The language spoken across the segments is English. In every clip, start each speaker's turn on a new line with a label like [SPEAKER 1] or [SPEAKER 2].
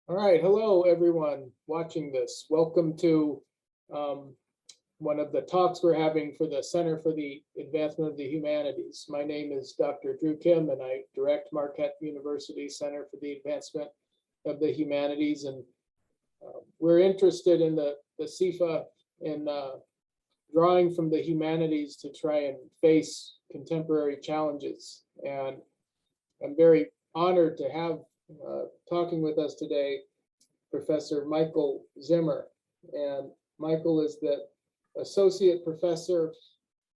[SPEAKER 1] All right, hello everyone watching this. Welcome to um, one of the talks we're having for the Center for the Advancement of the Humanities. My name is Dr. Drew Kim, and I direct Marquette University Center for the Advancement of the Humanities. And we're interested in the CFA in drawing from the humanities to try and face contemporary challenges. And I'm very honored to have talking with us today Professor Michael Zimmer. And Michael is the associate professor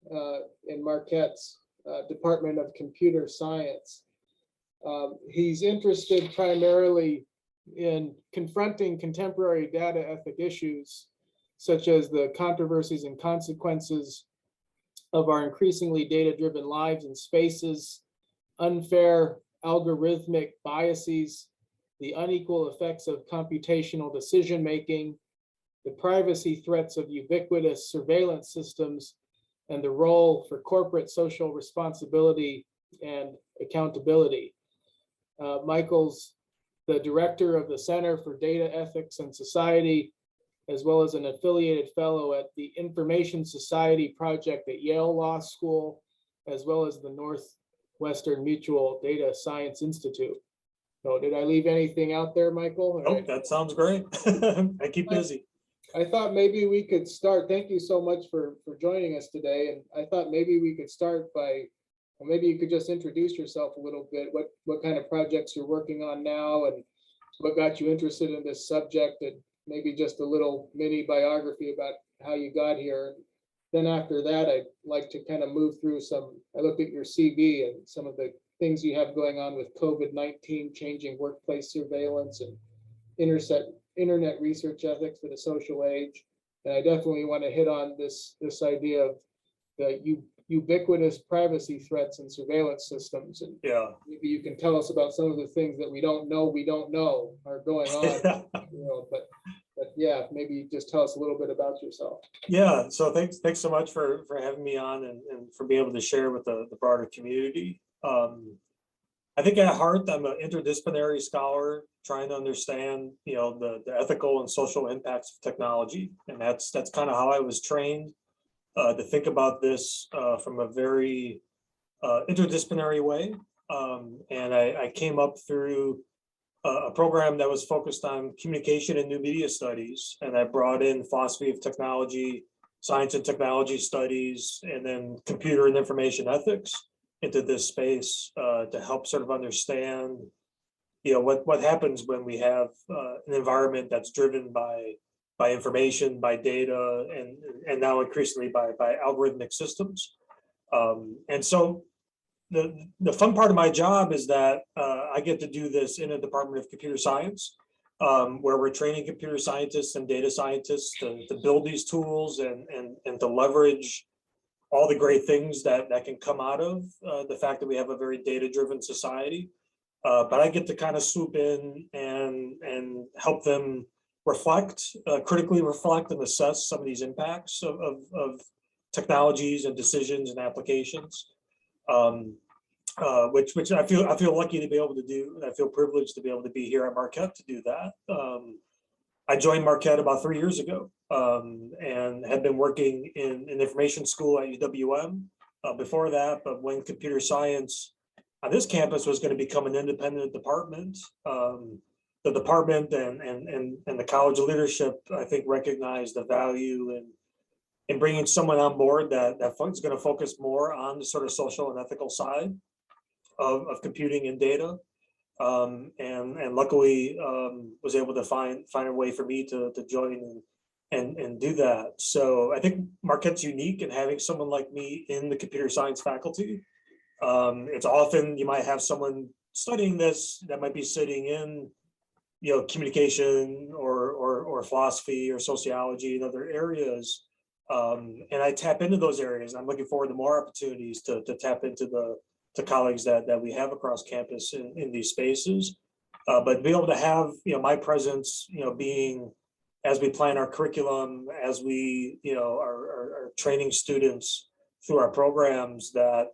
[SPEAKER 1] in Marquette's Department of Computer Science. He's interested primarily in confronting contemporary data ethic issues, such as the controversies and consequences of our increasingly data-driven lives and spaces, unfair algorithmic biases, the unequal effects of computational decision-making, the privacy threats of ubiquitous surveillance systems, and the role for corporate social responsibility and accountability. Michael's the director of the Center for Data Ethics and Society, as well as an affiliated fellow at the Information Society Project at Yale Law School, as well as the Northwestern Mutual Data Science Institute. So did I leave anything out there, Michael?
[SPEAKER 2] Oh, that sounds great. I keep busy.
[SPEAKER 1] I thought maybe we could start. Thank you so much for joining us today. And I thought maybe we could start by, well, maybe you could just introduce yourself a little bit, what kind of projects you're working on now and what got you interested in this subject, and maybe just a little mini biography about how you got here. Then after that, I'd like to kind of move through I looked at your CV and some of the things you have going on with COVID-19, changing workplace surveillance and internet research ethics for the social age. And I definitely want to hit on this idea of the ubiquitous privacy threats and surveillance systems. And
[SPEAKER 2] yeah,
[SPEAKER 1] maybe you can tell us about some of the things that we don't know are going on. But yeah, maybe just tell us a little bit about yourself.
[SPEAKER 2] Yeah, so thanks so much for having me on and for being able to share with the broader community. I think at heart, I'm an interdisciplinary scholar trying to understand, the ethical and social impacts of technology. And that's kind of how I was trained to think about this from a very interdisciplinary way. And I came up through a program that was focused on communication and new media studies. And I brought in philosophy of technology, science and technology studies, and then computer and information ethics into this space to help sort of understand, what happens when we have an environment that's driven by information, by data, and now increasingly by algorithmic systems. And so the fun part of my job is that I get to do this in a Department of Computer Science, where we're training computer scientists and data scientists to build these tools and to leverage all the great things that can come out of the fact that we have a very data-driven society. But I get to kind of swoop in and help them critically reflect and assess some of these impacts of technologies and decisions and applications, which I feel lucky to be able to do. And I feel privileged to be able to be here at Marquette to do that. I joined Marquette about 3 years ago and had been working in information school at UWM before that. But when computer science on this campus was going to become an independent department, the department and the college leadership, I think, recognized the value in bringing someone on board that is going to focus more on the sort of social and ethical side of computing and data. And luckily was able to find a way for me to join and do that. So I think Marquette's unique in having someone like me in the computer science faculty. It's often you might have someone studying this that might be sitting in, communication or philosophy or sociology and other areas. And I tap into those areas. I'm looking forward to more opportunities to tap into the colleagues that we have across campus in these spaces, but be able to have my presence being as we plan our curriculum, as we are training students through our programs, that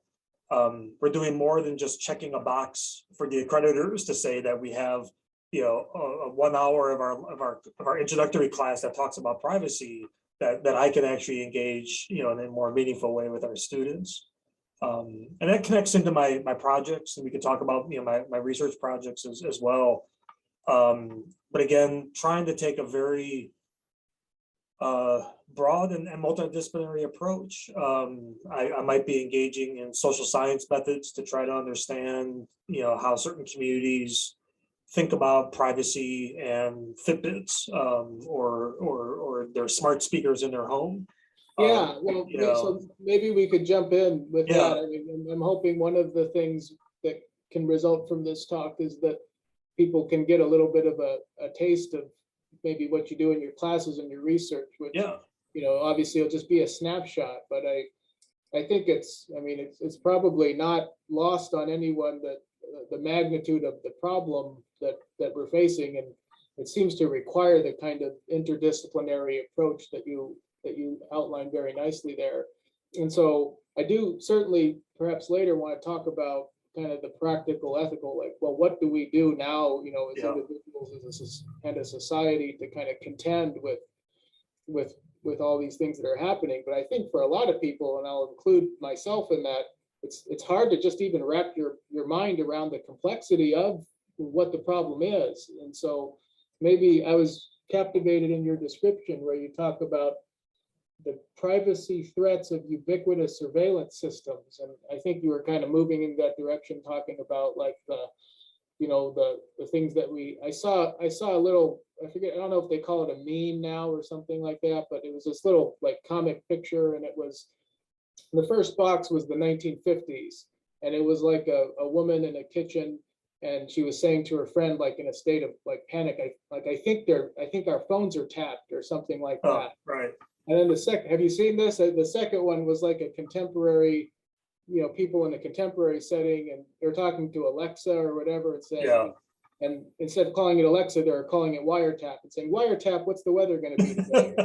[SPEAKER 2] we're doing more than just checking a box for the accreditors to say that we have a 1 hour of our introductory class that talks about privacy, that I can actually engage, in a more meaningful way with our students. And that connects into my projects, and we could talk about, my research projects as well. But again, trying to take a very broad and multidisciplinary approach. I might be engaging in social science methods to try to understand, how certain communities think about privacy and Fitbits, or their smart speakers in their home.
[SPEAKER 1] Yeah, well,
[SPEAKER 2] You know,
[SPEAKER 1] so maybe we could jump in with
[SPEAKER 2] yeah,
[SPEAKER 1] that. I mean, I'm hoping one of the things that can result from this talk is that people can get a little bit of a taste of maybe what you do in your classes and your research, which,
[SPEAKER 2] yeah,
[SPEAKER 1] obviously it'll just be a snapshot, but I think it's probably not lost on anyone that the magnitude of the problem that we're facing, and it seems to require the kind of interdisciplinary approach that you outlined very nicely there. And so I do certainly perhaps later want to talk about kind of the practical ethical, like, well, what do we do now, as
[SPEAKER 2] yeah,
[SPEAKER 1] individuals, and a society to kind of contend with with all these things that are happening. But I think for a lot of people, and I'll include myself in that, it's hard to just even wrap your mind around the complexity of what the problem is. And so maybe I was captivated in your description where you talk about the privacy threats of ubiquitous surveillance systems. And I think you were kind of moving in that direction, talking about like the things that I saw a little, I forget, I don't know if they call it a meme now or something like that, but it was this little like comic picture, and it was, the first box was the 1950s, and it was like a woman in a kitchen, and she was saying to her friend, like in a state of like panic, I think our phones are tapped or something like
[SPEAKER 2] oh,
[SPEAKER 1] that.
[SPEAKER 2] right,
[SPEAKER 1] And then the second, have you seen this? The second one was like a contemporary, people in a contemporary setting, and they're talking to Alexa or whatever and saying,
[SPEAKER 2] yeah.
[SPEAKER 1] and instead of calling it Alexa, they're calling it wiretap and saying, wiretap, what's the weather going to be today?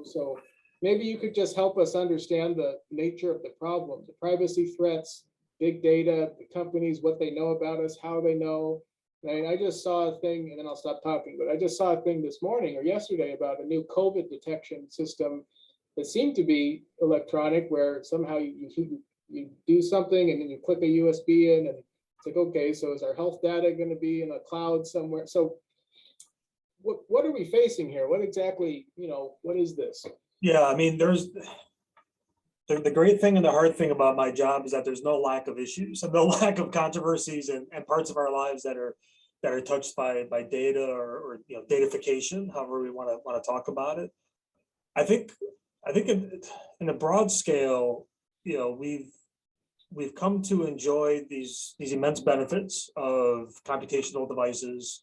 [SPEAKER 1] So maybe you could just help us understand the nature of the problem, the privacy threats, big data, the companies, what they know about us, how they know. And I just saw a thing, and then I'll stop talking, but I just saw a thing this morning or yesterday about a new COVID detection system that seemed to be electronic, where somehow you do something and then you click a USB in, and it's like, okay, so is our health data going to be in a cloud somewhere? So what are we facing here? What exactly, what is this?
[SPEAKER 2] Yeah, I mean, there's the great thing and the hard thing about my job is that there's no lack of issues and no lack of controversies and parts of our lives that are touched by data or datafication, however we want to talk about it. I think in a broad scale, we've come to enjoy these immense benefits of computational devices,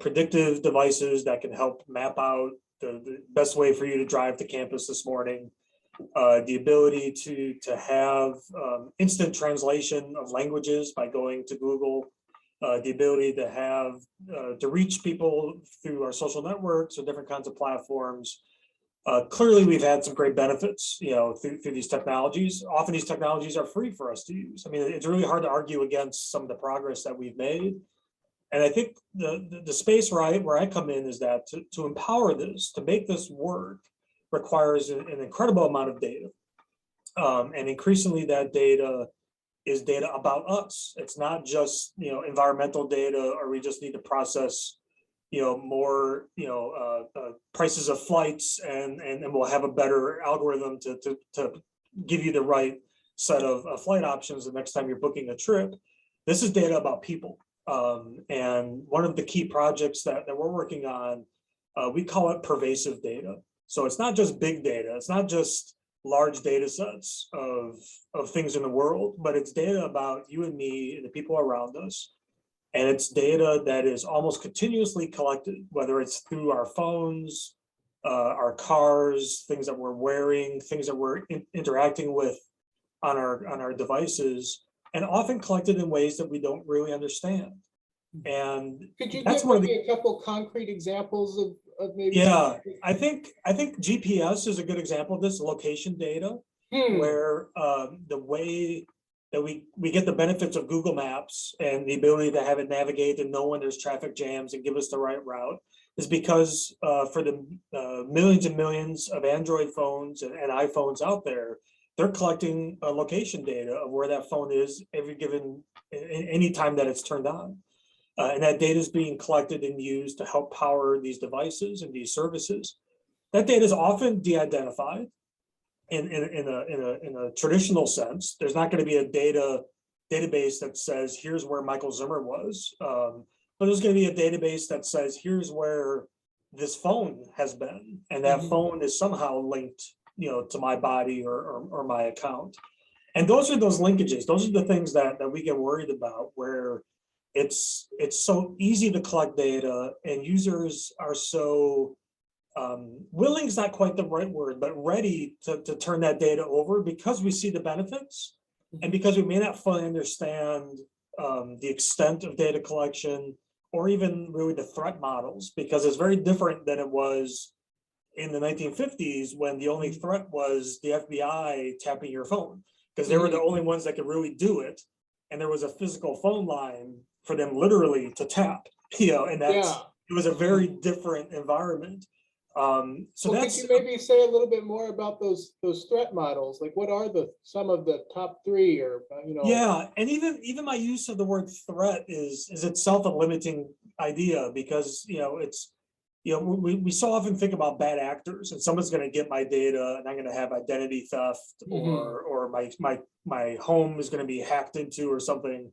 [SPEAKER 2] predictive devices that can help map out the best way for you to drive to campus this morning, the ability to have instant translation of languages by going to Google, the ability to have to reach people through our social networks or different kinds of platforms. Clearly, we've had some great benefits, through these technologies. Often these technologies are free for us to use. I mean, it's really hard to argue against some of the progress that we've made. And I think the space where I come in is that to empower this, to make this work, requires an incredible amount of data. And increasingly that data is data about us. It's not just, environmental data, or we just need to process, more, prices of flights, and we'll have a better algorithm to give you the right set of flight options the next time you're booking a trip. This is data about people. And one of the key projects that we're working on, we call it pervasive data. So it's not just big data, it's not just large data sets of things in the world, but it's data about you and me and the people around us. And it's data that is almost continuously collected, whether it's through our phones, our cars, things that we're wearing, things that we're interacting with on our devices, and often collected in ways that we don't really understand. And
[SPEAKER 1] could you
[SPEAKER 2] that's
[SPEAKER 1] give
[SPEAKER 2] one of
[SPEAKER 1] maybe
[SPEAKER 2] the
[SPEAKER 1] a couple concrete examples of maybe?
[SPEAKER 2] yeah, I think GPS is a good example of this, location data, where the way that we get the benefits of Google Maps and the ability to have it navigate and know when there's traffic jams and give us the right route is because for the millions and millions of Android phones and iPhones out there, they're collecting location data of where that phone is every given any time that it's turned on. And that data is being collected and used to help power these devices and these services. That data is often de-identified in a traditional sense. There's not going to be a database that says here's where Michael Zimmer was, but there's going to be a database that says here's where this phone has been, and that phone is somehow linked, to my body or my account. And those are those linkages. Those are the things that we get worried about, where it's so easy to collect data, and users are so willing is not quite the right word, but ready to turn that data over because we see the benefits and because we may not fully understand the extent of data collection or even really the threat models, because it's very different than it was in the 1950s when the only threat was the FBI tapping your phone, because they were the only ones that could really do it. And there was a physical phone line for them literally to tap, and that's, it was a very different environment. So
[SPEAKER 1] well,
[SPEAKER 2] that's,
[SPEAKER 1] could you maybe say a little bit more about those threat models? Like, what are some of the top three, or
[SPEAKER 2] yeah, and even my use of the word threat is itself a limiting idea, because it's we so often think about bad actors, and someone's going to get my data and I'm going to have identity theft, or my home is going to be hacked into or something.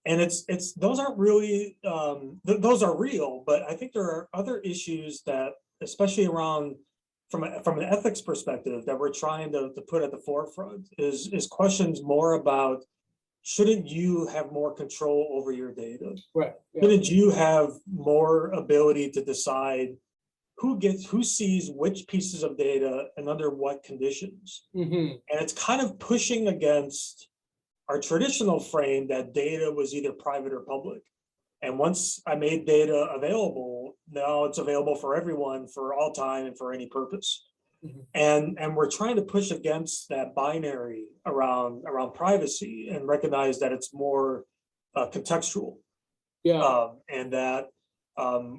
[SPEAKER 2] And it's those aren't really those are real, but I think there are other issues that, especially around from an ethics perspective, that we're trying to put at the forefront is questions more about, shouldn't you have more control over your data?
[SPEAKER 1] Right. Yeah.
[SPEAKER 2] Shouldn't you have more ability to decide who sees which pieces of data and under what conditions? And it's kind of pushing against our traditional frame that data was either private or public. And once I made data available, now it's available for everyone for all time and for any purpose. And we're trying to push against that binary around privacy and recognize that it's more contextual. And that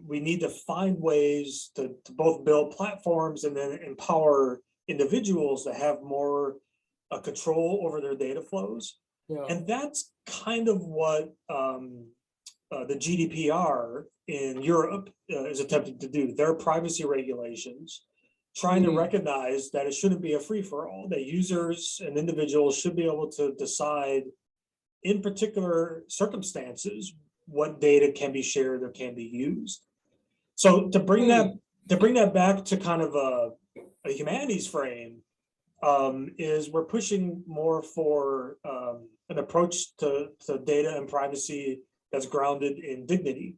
[SPEAKER 2] we need to find ways to both build platforms and then empower individuals to have more control over their data flows. And that's kind of what the GDPR in Europe is attempting to do. Their privacy regulations, trying to recognize that it shouldn't be a free-for-all, that users and individuals should be able to decide in particular circumstances what data can be shared or can be used. So to bring that back to kind of a humanities frame, is we're pushing more for an approach to data and privacy that's grounded in dignity,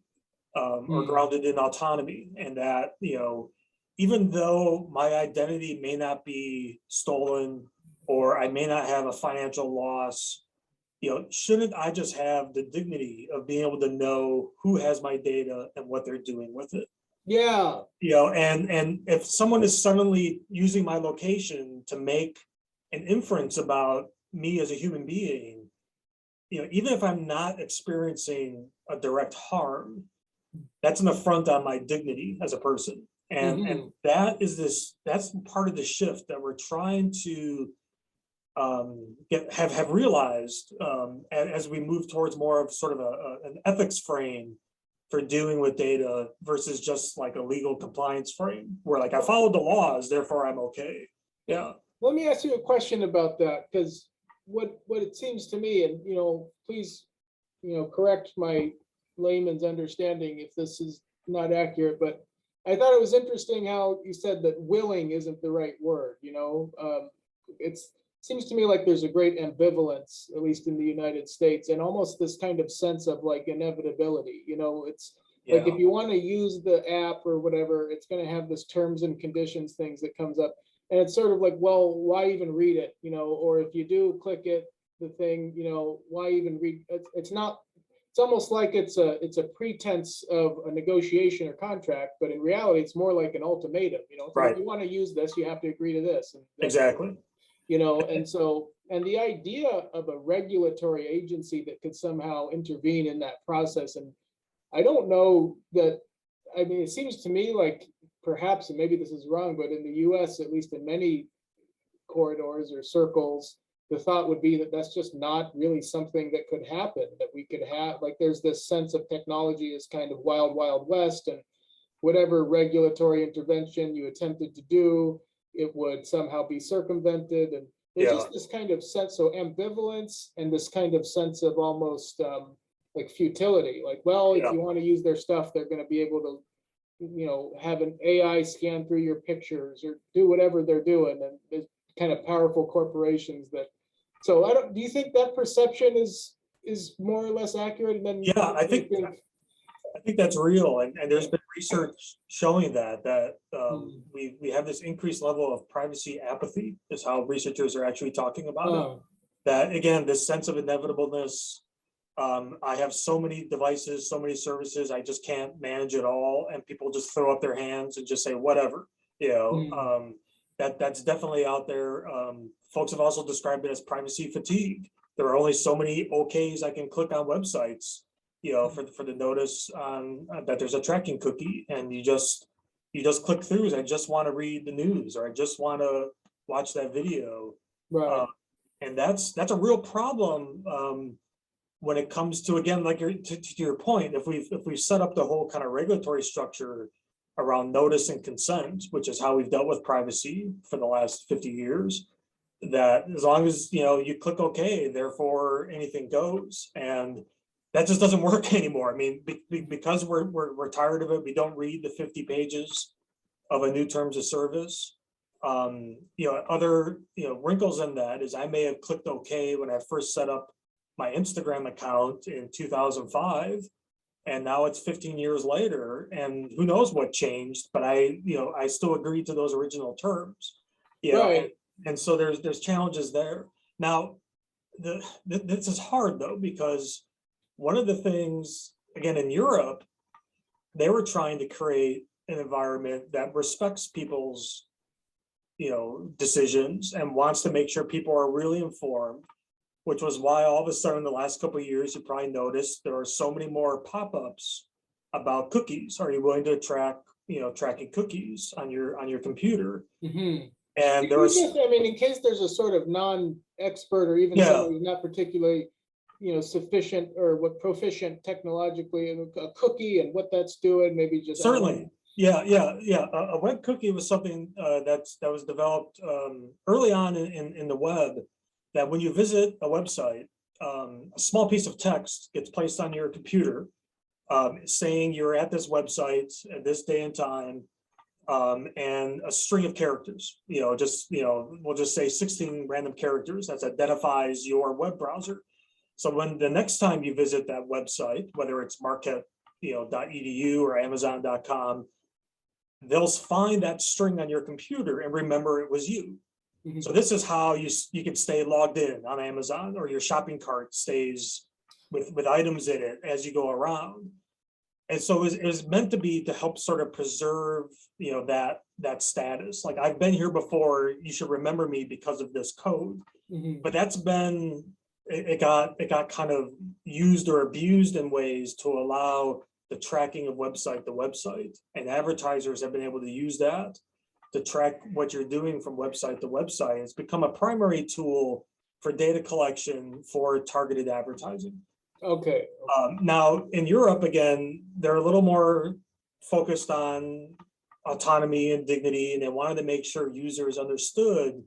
[SPEAKER 2] or grounded in autonomy, and that even though my identity may not be stolen or I may not have a financial loss, shouldn't I just have the dignity of being able to know who has my data and what they're doing with it?
[SPEAKER 1] Yeah.
[SPEAKER 2] And if someone is suddenly using my location to make an inference about me as a human being, even if I'm not experiencing a direct harm, that's an affront on my dignity as a person. And that's part of the shift that we're trying to have realized as we move towards more of sort of an ethics frame for dealing with data versus just like a legal compliance frame where like I followed the laws, therefore I'm okay. Yeah.
[SPEAKER 1] Let me ask you a question about that, because what it seems to me, and please correct my layman's understanding if this is not accurate, but I thought it was interesting how you said that willing isn't the right word. It seems to me like there's a great ambivalence, at least in the United States, and almost this kind of sense of like inevitability. It's like if you want to use the app or whatever, it's going to have this terms and conditions things that comes up. And it's sort of like, well, why even read it? Or if you do click it, the thing, why even read? It's not. It's almost like it's a pretense of a negotiation or contract, but in reality, it's more like an ultimatum. So
[SPEAKER 2] right.
[SPEAKER 1] If you want to use this, you have to agree to this. And
[SPEAKER 2] exactly.
[SPEAKER 1] And so And the idea of a regulatory agency that could somehow intervene in that process, and I don't know that, I mean, it seems to me like perhaps, and maybe this is wrong, but in the US, at least in many corridors or circles, the thought would be that that's just not really something that could happen, that we could have, like, there's this sense of technology is kind of wild, wild west, and whatever regulatory intervention you attempted to do, it would somehow be circumvented. And there's
[SPEAKER 2] Yeah,
[SPEAKER 1] just this kind of sense, so ambivalence and this kind of sense of almost like futility. Like, well, if
[SPEAKER 2] yeah,
[SPEAKER 1] you want to use their stuff, they're going to be able to, have an AI scan through your pictures or do whatever they're doing. And there's kind of powerful corporations that, so I don't, do you think that perception is more or less accurate? And then
[SPEAKER 2] yeah. I think that's real, and there's
[SPEAKER 1] yeah.
[SPEAKER 2] been research showing that
[SPEAKER 1] Hmm.
[SPEAKER 2] we have this increased level of privacy apathy, is how researchers are actually talking about it.
[SPEAKER 1] Oh,
[SPEAKER 2] That again, this sense of inevitableness. I have so many devices, so many services, I just can't manage it all, and people just throw up their hands and just say whatever. You know,
[SPEAKER 1] hmm.
[SPEAKER 2] that's definitely out there. Folks have also described it as privacy fatigue. There are only so many OKs I can click on websites, for the notice that there's a tracking cookie, and you just click through. I just want to read the news, or I just want to watch that video,
[SPEAKER 1] Right.
[SPEAKER 2] uh, and that's a real problem. When it comes to, again, like to your point, if we set up the whole kind of regulatory structure around notice and consent, which is how we've dealt with privacy for the last 50 years, that as long as you click OK, therefore anything goes, and that just doesn't work anymore. I mean, because we're tired of it. We don't read the 50 pages of a new terms of service. Other wrinkles in that is I may have clicked OK when I first set up my Instagram account in 2005, and now it's 15 years later, and who knows what changed, but I still agreed to those original terms. And,
[SPEAKER 1] Right.
[SPEAKER 2] so there's challenges there. Now, this is hard though, because one of the things, again, in Europe, they were trying to create an environment that respects people's decisions and wants to make sure people are really informed, which was why all of a sudden in the last couple of years, you probably noticed there are so many more pop-ups about cookies. Are you willing to tracking cookies on your computer?
[SPEAKER 1] Hmm.
[SPEAKER 2] And
[SPEAKER 1] Could
[SPEAKER 2] there
[SPEAKER 1] you
[SPEAKER 2] was,
[SPEAKER 1] just, I mean, in case there's a sort of non-expert or even
[SPEAKER 2] yeah,
[SPEAKER 1] someone who's not particularly, sufficient or what proficient technologically, a cookie and what that's doing, maybe just
[SPEAKER 2] certainly.
[SPEAKER 1] outline.
[SPEAKER 2] Yeah. A web cookie was something that was developed early on in the web, that when you visit a website, a small piece of text gets placed on your computer, saying you're at this website at this day and time, and a string of characters, we'll just say 16 random characters that identifies your web browser. So when the next time you visit that website, whether it's marquette.edu or amazon.com, they'll find that string on your computer and remember it was you. So
[SPEAKER 1] Mhm.
[SPEAKER 2] this is how you can stay logged in on Amazon, or your shopping cart stays with items in it as you go around. And so it was meant to be to help sort of preserve that status. Like, I've been here before, you should remember me because of this code.
[SPEAKER 1] Mhm.
[SPEAKER 2] But it got kind of used or abused in ways to allow the tracking of website to website, and advertisers have been able to use that to track what you're doing from website to website. It's become a primary tool for data collection for targeted advertising.
[SPEAKER 1] Okay.
[SPEAKER 2] Now, in Europe, again, they're a little more focused on autonomy and dignity, and they wanted to make sure users understood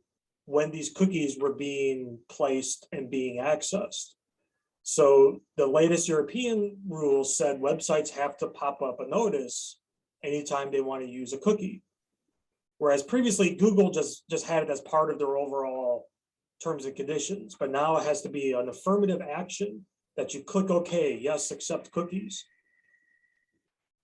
[SPEAKER 2] when these cookies were being placed and being accessed. So the latest European rules said websites have to pop up a notice anytime they want to use a cookie. Whereas previously Google just had it as part of their overall terms and conditions, but now it has to be an affirmative action that you click OK, yes, accept cookies.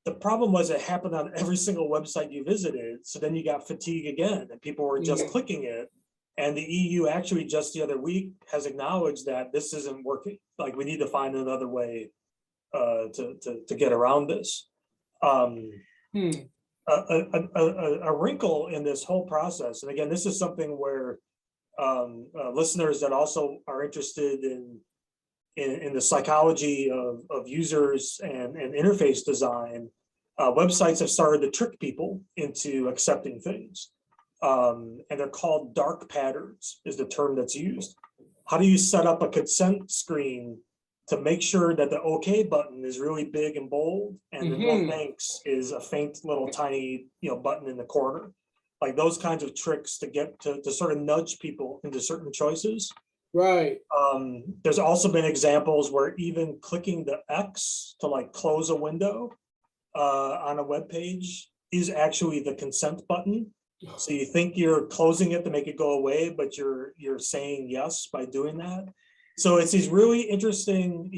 [SPEAKER 2] The problem was it happened on every single website you visited. So then you got fatigue again, and people were just
[SPEAKER 1] Mhm.
[SPEAKER 2] clicking it. And the EU actually just the other week has acknowledged that this isn't working. Like, we need to find another way to get around this. Um,
[SPEAKER 1] Hmm.
[SPEAKER 2] a wrinkle in this whole process, and again, this is something where listeners that also are interested in the psychology of users and interface design, websites have started to trick people into accepting things. And they're called dark patterns is the term that's used. How do you set up a consent screen to make sure that the OK button is really big and bold and the no thanks is a faint little tiny, button in the corner? Like those kinds of tricks to get to sort of nudge people into certain choices.
[SPEAKER 1] Right.
[SPEAKER 2] There's also been examples where even clicking the X to like close a window on a web page is actually the consent button. So you think you're closing it to make it go away, but you're saying yes by doing that. So it's these really interesting,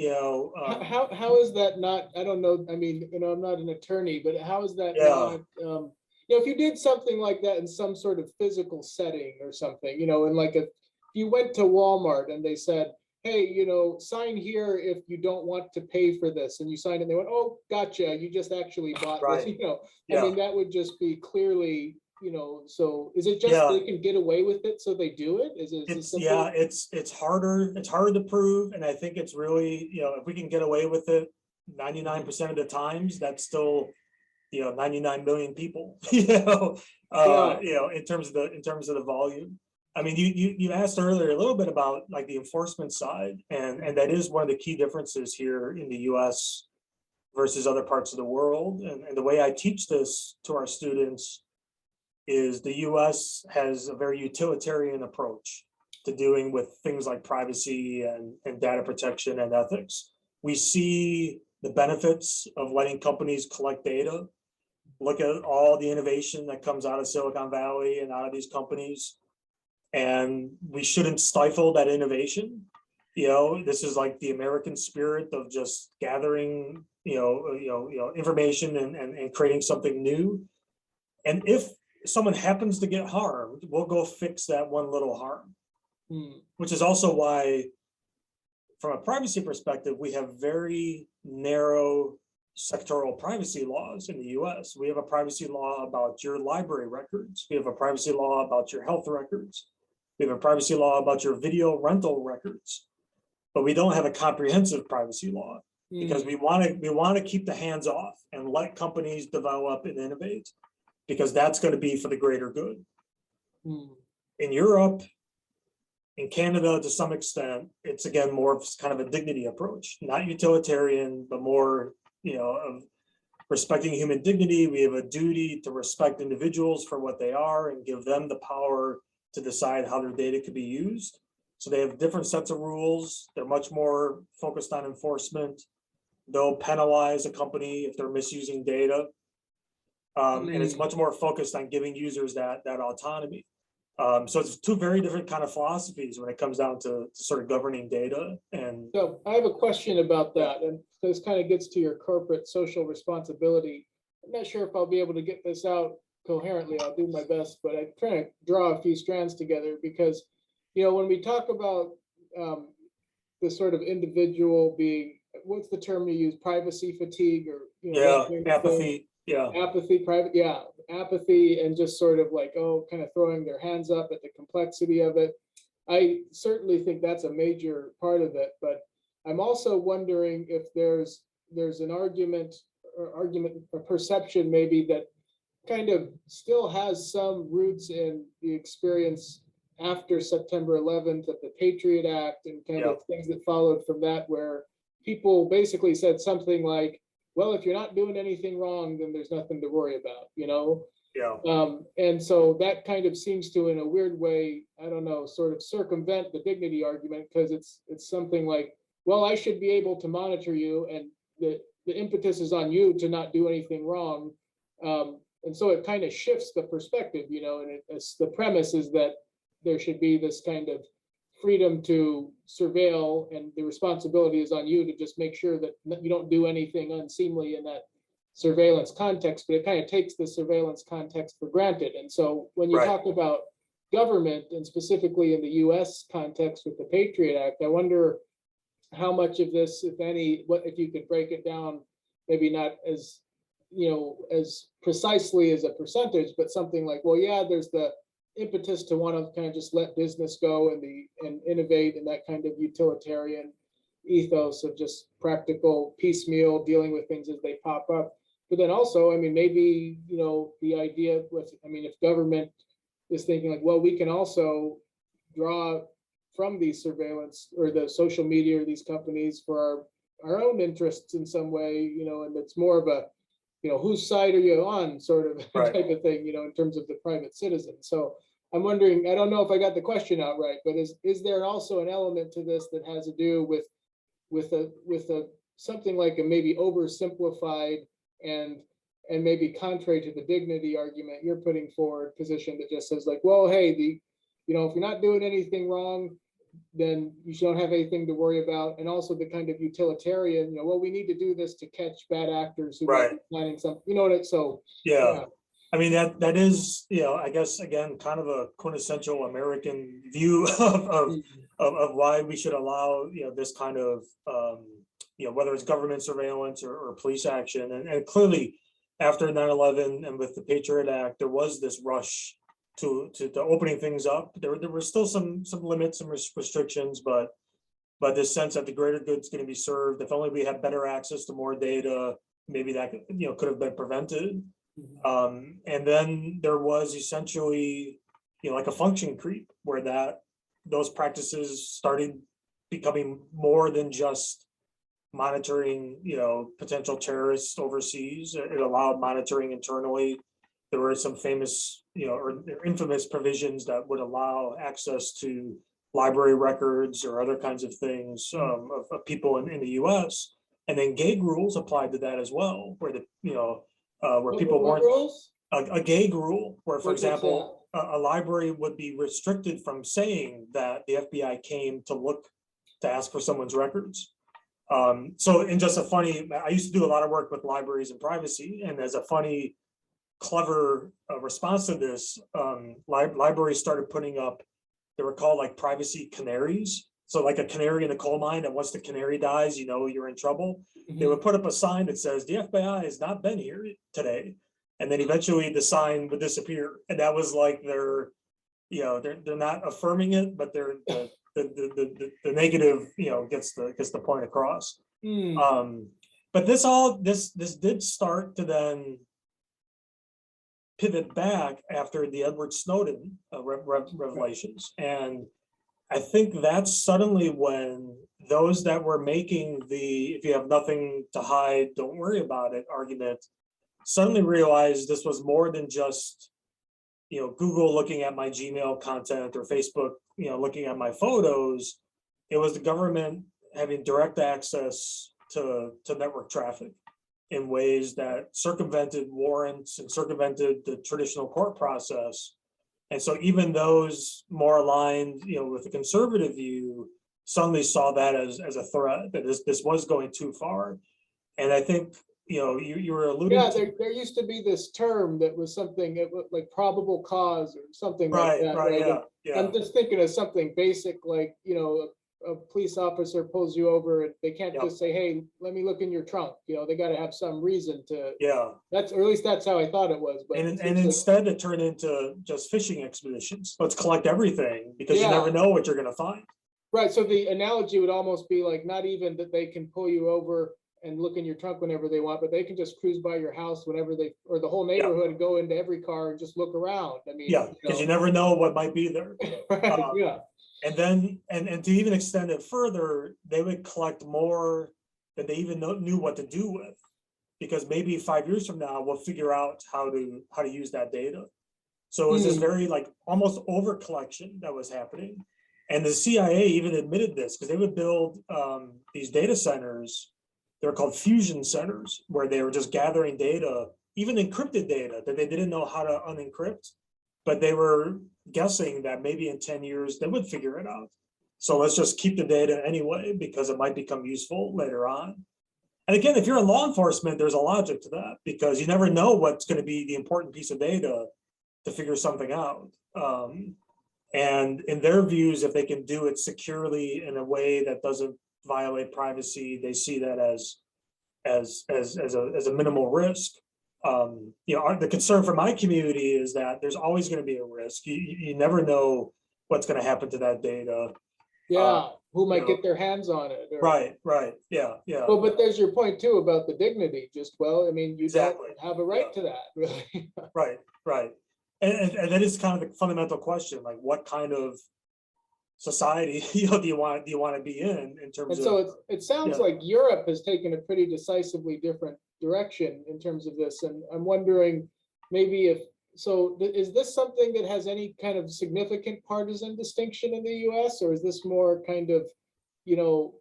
[SPEAKER 1] how is that not? I don't know. I mean, I'm not an attorney, but how is that
[SPEAKER 2] Yeah.
[SPEAKER 1] not? If you did something like that in some sort of physical setting or something, and like if you went to Walmart and they said, hey, sign here if you don't want to pay for this, and you signed and they went, oh, gotcha, you just actually bought this,
[SPEAKER 2] Right.
[SPEAKER 1] I
[SPEAKER 2] Yeah.
[SPEAKER 1] mean, that would just be clearly, so is it just
[SPEAKER 2] Yeah.
[SPEAKER 1] they can get away with it, so they do it? Is it
[SPEAKER 2] It's
[SPEAKER 1] simple?
[SPEAKER 2] it's harder to prove, and I think it's really, if we can get away with it 99% of the times, that's still 99 million people,
[SPEAKER 1] Yeah.
[SPEAKER 2] in terms of the volume. I mean, you asked earlier a little bit about like the enforcement side, and that is one of the key differences here in the US versus other parts of the world. And the way I teach this to our students is the US has a very utilitarian approach to dealing with things like privacy and data protection and ethics. We see the benefits of letting companies collect data. Look at all the innovation that comes out of Silicon Valley and out of these companies. And we shouldn't stifle that innovation. This is like the American spirit of just gathering, information and creating something new. And if someone happens to get harmed, we'll go fix that one little harm. Which is also why, from a privacy perspective, we have very narrow sectoral privacy laws in the US. We have a privacy law about your library records. We have a privacy law about your health records. We have a privacy law about your video rental records. But we don't have a comprehensive privacy law because we want to keep the hands off and let companies develop and innovate, because that's going to be for the greater good. In Europe, in Canada, to some extent, it's again more of kind of a dignity approach, not utilitarian, but more, of respecting human dignity. We have a duty to respect individuals for what they are and give them the power to decide how their data could be used. So they have different sets of rules. They're much more focused on enforcement. They'll penalize a company if they're misusing data. And it's much more focused on giving users that autonomy. So it's two very different kind of philosophies when it comes down to sort of governing data. And
[SPEAKER 1] so I have a question about that, and this kind of gets to your corporate social responsibility. I'm not sure if I'll be able to get this out coherently. I'll do my best, but I'm trying to draw a few strands together because, when we talk about the sort of individual being, what's the term you use, privacy fatigue, or
[SPEAKER 2] apathy.
[SPEAKER 1] Apathy, and just sort of like, kind of throwing their hands up at the complexity of it. I certainly think that's a major part of it, but I'm also wondering if there's an argument or perception maybe that kind of still has some roots in the experience after September 11th of the Patriot Act and kind of things that followed from that, where people basically said something like, well, if you're not doing anything wrong, then there's nothing to worry about, and so that kind of seems to, in a weird way, I don't know, sort of circumvent the dignity argument, because it's something like, well, I should be able to monitor you, and the impetus is on you to not do anything wrong. And so it kind of shifts the perspective, and it's the premise is that there should be this kind of freedom to surveil, and the responsibility is on you to just make sure that you don't do anything unseemly in that surveillance context, but it kind of takes the surveillance context for granted. And so when you talk about government, and specifically in the US context with the Patriot Act, I wonder how much of this, if any, what if you could break it down, maybe not as as precisely as a percentage, but something like, well, yeah, there's the impetus to want to kind of just let business go and innovate, and that kind of utilitarian ethos of just practical piecemeal dealing with things as they pop up. But then also, I mean, maybe, the idea with, I mean, if government is thinking like, well, we can also draw from these surveillance or the social media or these companies for our own interests in some way, and it's more of a, whose side are you on sort of
[SPEAKER 2] Right.
[SPEAKER 1] type of thing, in terms of the private citizen. So I'm wondering, I don't know if I got the question out right, but is there also an element to this that has to do with a something like a maybe oversimplified and maybe contrary to the dignity argument you're putting forward position that just says like, well, hey, if you're not doing anything wrong, then you don't have anything to worry about. And also the kind of utilitarian, well, we need to do this to catch bad actors who might be planning something, so.
[SPEAKER 2] Yeah. I mean, that is, I guess, again, kind of a quintessential American view of why we should allow, this kind of, whether it's government surveillance or police action. And clearly after 9/11 and with the Patriot Act, there was this rush to opening things up. There were still some limits and restrictions, but this sense that the greater good is going to be served. If only we had better access to more data, maybe that could have been prevented. And then there was essentially, like a function creep where those practices started becoming more than just monitoring, potential terrorists overseas. It allowed monitoring internally. There were some famous, or infamous provisions that would allow access to library records or other kinds of things of people in the U.S. And then gag rules applied to that as well, where where people weren't a gag rule, where, for example, a library would be restricted from saying that the FBI came to ask for someone's records. So in just I used to do a lot of work with libraries and privacy, and as a funny, clever response to this, libraries started putting up, they were called like privacy canaries. So like a canary in a coal mine, and once the canary dies, you're in trouble. Mm-hmm. They would put up a sign that says, the FBI has not been here today. And then eventually the sign would disappear. And that was like they're not affirming it, but they're the negative, gets the point across. But this did start to then pivot back after the Edward Snowden revelations. And I think that's suddenly when those that were making if you have nothing to hide, don't worry about it argument, suddenly realized this was more than just, Google looking at my Gmail content or Facebook, looking at my photos. It was the government having direct access to network traffic in ways that circumvented warrants and circumvented the traditional court process. And so even those more aligned, with the conservative view suddenly saw that as a threat, that this was going too far. And I think, you were alluding to.
[SPEAKER 1] There used to be this term that was something like probable cause or something like that.
[SPEAKER 2] Right. Yeah.
[SPEAKER 1] I'm just thinking of something basic, like, a police officer pulls you over and they can't just say, hey, let me look in your trunk. They got to have some reason to. Yeah. Or at least that's how I thought it was. But
[SPEAKER 2] and instead it turned into just fishing expeditions. Let's collect everything because you never know what you're going to find.
[SPEAKER 1] Right. So the analogy would almost be like, not even that they can pull you over and look in your trunk whenever they want, but they can just cruise by your house whenever or the whole neighborhood and go into every car and just look around. I mean,
[SPEAKER 2] because you never know what might be there.
[SPEAKER 1] Right,
[SPEAKER 2] And then, and to even extend it further, they would collect more than they even knew what to do with, because maybe 5 years from now we'll figure out how to use that data. So it was this very like almost over collection that was happening, and the CIA even admitted this because they would build these data centers. They're called fusion centers, where they were just gathering data, even encrypted data that they didn't know how to unencrypt, but they were guessing that maybe in 10 years they would figure it out. So let's just keep the data anyway, because it might become useful later on. And again, if you're in law enforcement, there's a logic to that, because you never know what's going to be the important piece of data to figure something out. And in their views, if they can do it securely in a way that doesn't violate privacy, they see that as a minimal risk. The concern for my community is that there's always going to be a risk. You never know what's going to happen to that data.
[SPEAKER 1] Yeah, who might
[SPEAKER 2] know,
[SPEAKER 1] get their hands on it? Or,
[SPEAKER 2] right, yeah,
[SPEAKER 1] well, but there's your point too about the dignity. Just, well, I mean, you
[SPEAKER 2] exactly.
[SPEAKER 1] don't have a right to that, really.
[SPEAKER 2] Right. And that is kind of the fundamental question, like what kind of society do you want to be in terms
[SPEAKER 1] And so
[SPEAKER 2] of
[SPEAKER 1] it sounds
[SPEAKER 2] yeah.
[SPEAKER 1] like Europe has taken a pretty decisively different direction in terms of this. And I'm wondering maybe if, so is this something that has any kind of significant partisan distinction in the US, or is this more kind of, you know,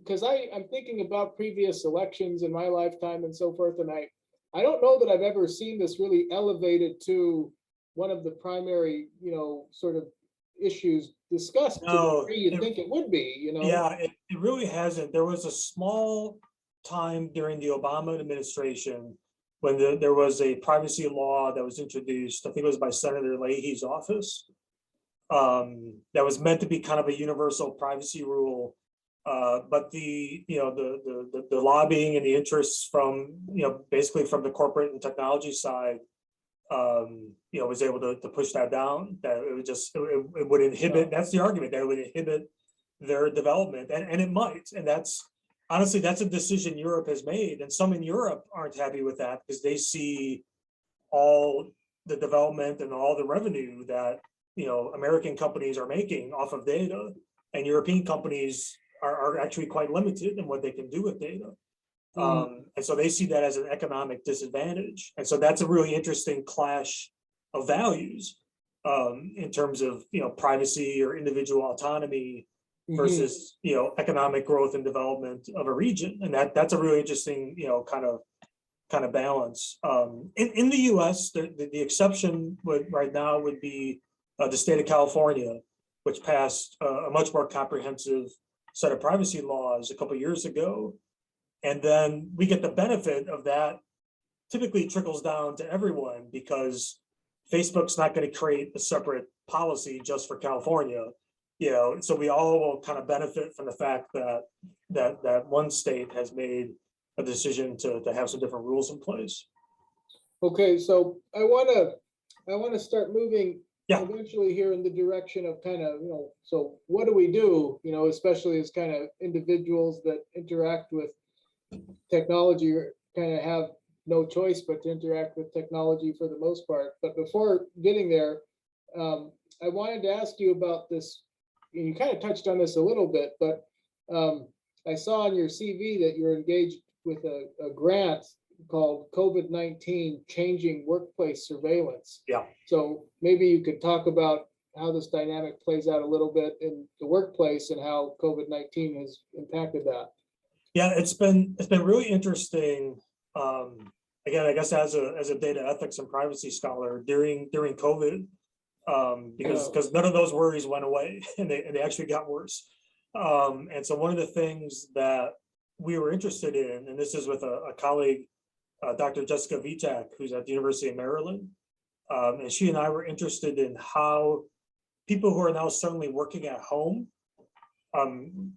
[SPEAKER 1] because I'm thinking about previous elections in my lifetime and so forth, and I don't know that I've ever seen this really elevated to one of the primary, you know, sort of issues discussed to the
[SPEAKER 2] No,
[SPEAKER 1] degree you'd think it would be, you know?
[SPEAKER 2] yeah, it really hasn't. There was a small time during the Obama administration when there was a privacy law that was introduced. I think it was by Senator Leahy's office. That was meant to be kind of a universal privacy rule. But the lobbying and the interests from, basically from the corporate and technology side, was able to push that down, that it would just, it would inhibit, that's the argument, that it would inhibit their development, and it might. And that's, honestly, that's a decision Europe has made. And some in Europe aren't happy with that because they see all the development and all the revenue that, American companies are making off of data, and European companies are actually quite limited in what they can do with data. And so they see that as an economic disadvantage. And so that's a really interesting clash of values, in terms of, privacy or individual autonomy versus, economic growth and development of a region. And that's a really interesting, kind of balance. In the US, the exception right now would be the state of California, which passed a much more comprehensive set of privacy laws a couple of years ago. And then we get the benefit of that, typically trickles down to everyone, because Facebook's not going to create a separate policy just for California. So we all will kind of benefit from the fact that one state has made a decision to have some different rules in place.
[SPEAKER 1] Okay, so I want to start moving
[SPEAKER 2] Yeah.
[SPEAKER 1] eventually here in the direction of kind of, so what do we do, especially as kind of individuals that interact with technology, or kind of have no choice but to interact with technology for the most part. But before getting there, I wanted to ask you about this. And you kind of touched on this a little bit, but I saw on your CV that you're engaged with a grant called COVID-19 Changing Workplace Surveillance.
[SPEAKER 2] Yeah.
[SPEAKER 1] So maybe you could talk about how this dynamic plays out a little bit in the workplace and how COVID-19 has impacted that.
[SPEAKER 2] Yeah, it's been really interesting. Again, I guess as a data ethics and privacy scholar during COVID, because none of those worries went away, and they actually got worse. And so one of the things that we were interested in, and this is with a colleague, Dr. Jessica Vitak, who's at the University of Maryland, and she and I were interested in how people who are now suddenly working at home,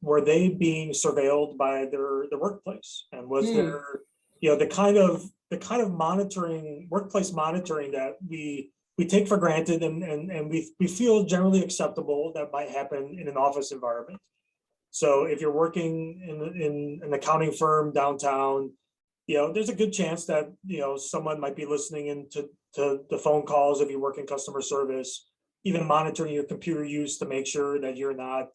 [SPEAKER 2] were they being surveilled by their workplace, and was there, the kind of monitoring, workplace monitoring that we take for granted, and we feel generally acceptable that might happen in an office environment. So if you're working in an accounting firm downtown, there's a good chance that someone might be listening into the phone calls if you work in customer service, even monitoring your computer use to make sure that you're not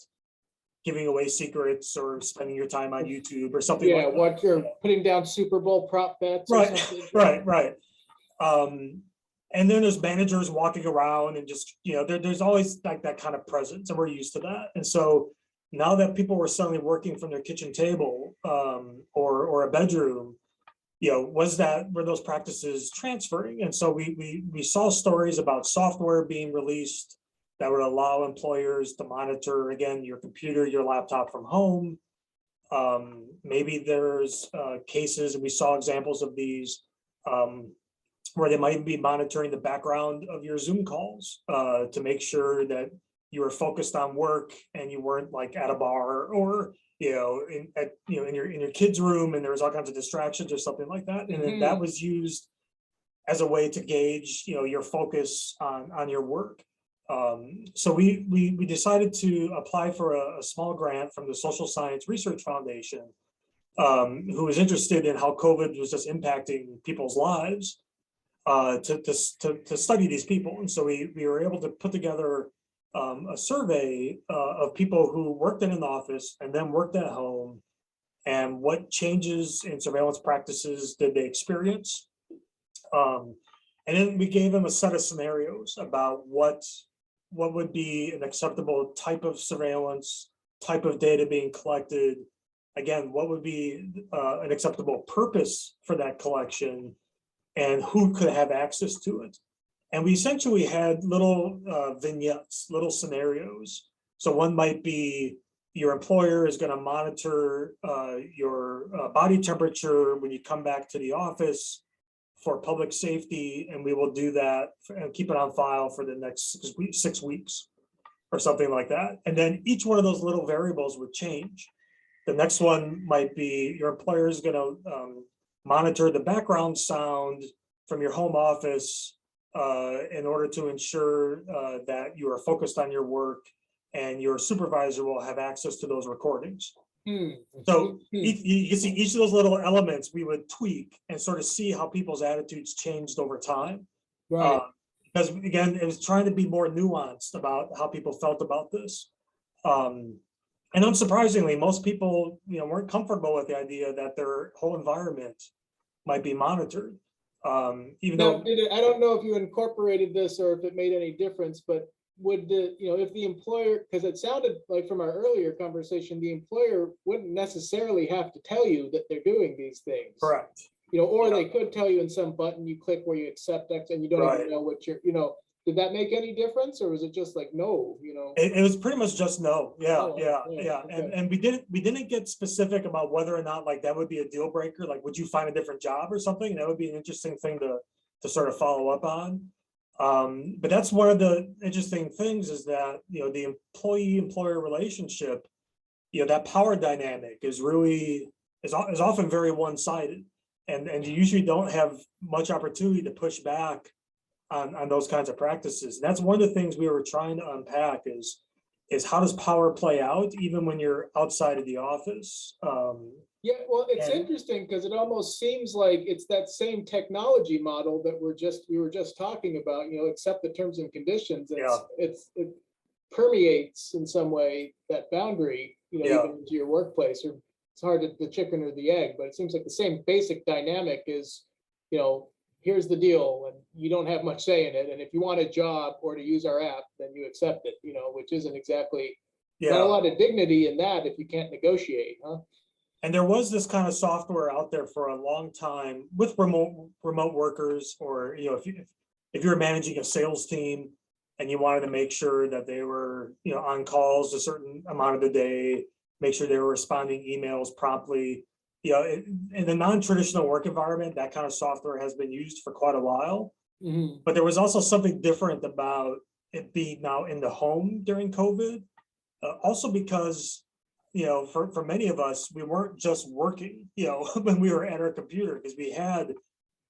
[SPEAKER 2] giving away secrets or spending your time on YouTube or something.
[SPEAKER 1] Yeah,
[SPEAKER 2] like
[SPEAKER 1] what you're putting down Super Bowl prop bets.
[SPEAKER 2] Right, right. And then there's managers walking around, and just, there's always like that kind of presence, and we're used to that. And so now that people were suddenly working from their kitchen table, or a bedroom, were those practices transferring? And so we saw stories about software being released that would allow employers to monitor, again, your computer, your laptop from home. Maybe there's cases, and we saw examples of these, where they might be monitoring the background of your Zoom calls, to make sure that you were focused on work and you weren't like at a bar, or in your kids' room, and there was all kinds of distractions or something like that. And then that was used as a way to gauge, your focus on your work. So we decided to apply for a small grant from the Social Science Research Foundation, who was interested in how COVID was just impacting people's lives, to study these people. And so we were able to put together a survey of people who worked in an office and then worked at home, and what changes in surveillance practices did they experience. And then we gave them a set of scenarios about what would be an acceptable type of surveillance, type of data being collected. Again, what would be an acceptable purpose for that collection, and who could have access to it. And we essentially had little vignettes, little scenarios. So one might be, your employer is going to monitor your body temperature when you come back to the office for public safety, and we will do that and keep it on file for the next 6 weeks or something like that. And then each one of those little variables would change. The next one might be, your employer is going to monitor the background sound from your home office in order to ensure that you are focused on your work, and your supervisor will have access to those recordings. So you can see each of those little elements we would tweak and sort of see how people's attitudes changed over time.
[SPEAKER 1] Right.
[SPEAKER 2] Because again, it was trying to be more nuanced about how people felt about this. And unsurprisingly, most people, weren't comfortable with the idea that their whole environment might be monitored. Even
[SPEAKER 1] Now,
[SPEAKER 2] though
[SPEAKER 1] I don't know if you incorporated this or if it made any difference, but would if the employer, because it sounded like from our earlier conversation, the employer wouldn't necessarily have to tell you that they're doing these things.
[SPEAKER 2] correct.
[SPEAKER 1] Or they could tell you in some button you click where you accept X and you don't
[SPEAKER 2] Right.
[SPEAKER 1] even know what you're, did that make any difference, or was it just like, no,
[SPEAKER 2] It was pretty much just no. Yeah,
[SPEAKER 1] Oh,
[SPEAKER 2] yeah,
[SPEAKER 1] yeah,
[SPEAKER 2] yeah.
[SPEAKER 1] okay.
[SPEAKER 2] And we didn't get specific about whether or not like that would be a deal breaker. Like, would you find a different job or something? That would be an interesting thing to sort of follow up on. But that's one of the interesting things, is that, the employee-employer relationship, that power dynamic is really is often very one-sided, and you usually don't have much opportunity to push back on those kinds of practices. And that's one of the things we were trying to unpack is how does power play out even when you're outside of the office.
[SPEAKER 1] Yeah, well, it's
[SPEAKER 2] And-
[SPEAKER 1] interesting because it almost seems like it's that same technology model that we were just talking about, except the terms and conditions. It permeates in some way that boundary,
[SPEAKER 2] Yeah.
[SPEAKER 1] even into your workplace. Or it's hard to the chicken or the egg, but it seems like the same basic dynamic is, here's the deal, and you don't have much say in it. And if you want a job or to use our app, then you accept it, which isn't exactly not a lot of dignity in that if you can't negotiate, huh?
[SPEAKER 2] And there was this kind of software out there for a long time with remote workers, or if you're managing a sales team and you wanted to make sure that they were on calls a certain amount of the day, make sure they were responding emails promptly. In the non-traditional work environment, that kind of software has been used for quite a while.
[SPEAKER 1] Mm-hmm.
[SPEAKER 2] But there was also something different about it being now in the home during COVID. Also because for many of us, we weren't just working, when we were at our computer, because we had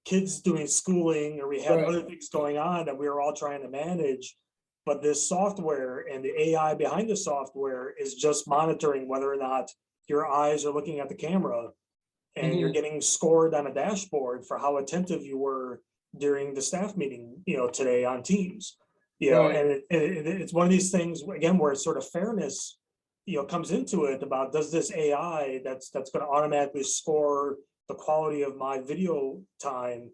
[SPEAKER 2] kids doing schooling, or we had
[SPEAKER 1] Right.
[SPEAKER 2] other things going on that we were all trying to manage. But this software and the AI behind the software is just monitoring whether or not your eyes are looking at the camera, and you're getting scored on a dashboard for how attentive you were during the staff meeting, today on Teams.
[SPEAKER 1] Right.
[SPEAKER 2] And it's one of these things, again, where sort of fairness comes into it about, does this AI that's going to automatically score the quality of my video time